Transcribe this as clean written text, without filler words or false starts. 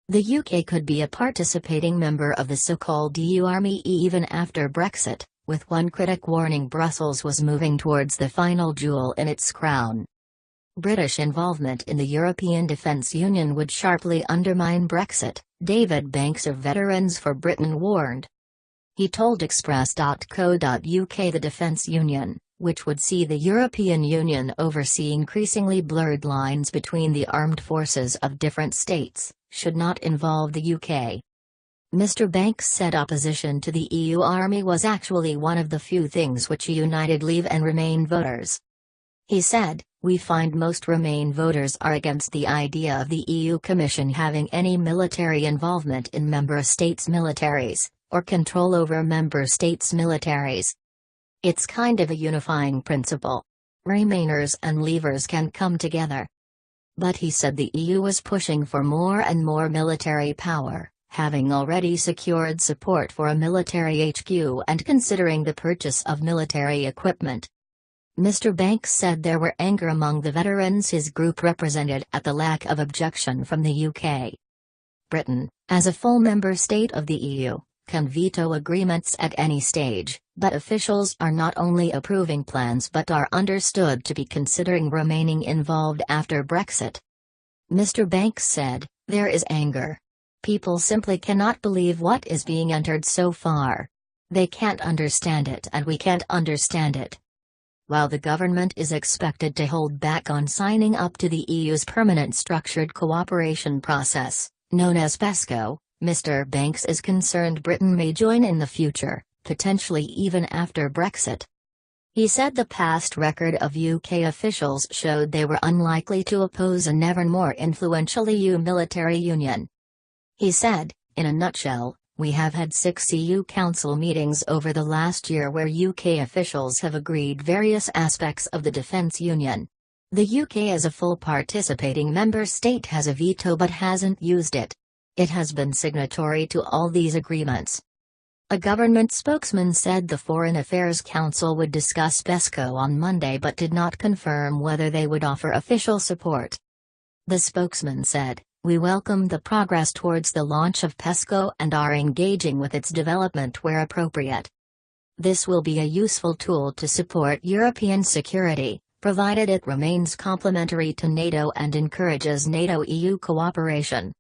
The UK could be a participating member of the so-called EU Army even after Brexit, with one critic warning Brussels was moving towards the final jewel in its crown. British involvement in the European Defence Union would sharply undermine Brexit, David Banks of Veterans for Britain warned. He told Express.co.uk the Defence Union, which would see the European Union oversee increasingly blurred lines between the armed forces of different states, should not involve the UK. Mr. Banks said opposition to the EU Army was actually one of the few things which united Leave and Remain voters. He said, "We find most Remain voters are against the idea of the EU Commission having any military involvement in member states' militaries, or control over member states' militaries. It's kind of a unifying principle. Remainers and Leavers can come together." But he said the EU was pushing for more and more military power, having already secured support for a military HQ and considering the purchase of military equipment. Mr. Banks said there were anger among the veterans his group represented at the lack of objection from the UK. Britain, as a full member state of the EU, can veto agreements at any stage, but officials are not only approving plans but are understood to be considering remaining involved after Brexit. Mr. Banks said, "There is anger. People simply cannot believe what is being entered so far. They can't understand it and we can't understand it." While the government is expected to hold back on signing up to the EU's Permanent Structured Cooperation Process, known as PESCO, Mr. Banks is concerned Britain may join in the future, potentially even after Brexit. He said the past record of UK officials showed they were unlikely to oppose an ever more influential EU military union. He said, "In a nutshell, we have had 6 EU Council meetings over the last year where UK officials have agreed various aspects of the defence union. The UK as a full participating member state has a veto but hasn't used it. It has been signatory to all these agreements." A government spokesman said the Foreign Affairs Council would discuss PESCO on Monday but did not confirm whether they would offer official support. The spokesman said, "We welcome the progress towards the launch of PESCO and are engaging with its development where appropriate. This will be a useful tool to support European security, provided it remains complementary to NATO and encourages NATO-EU cooperation."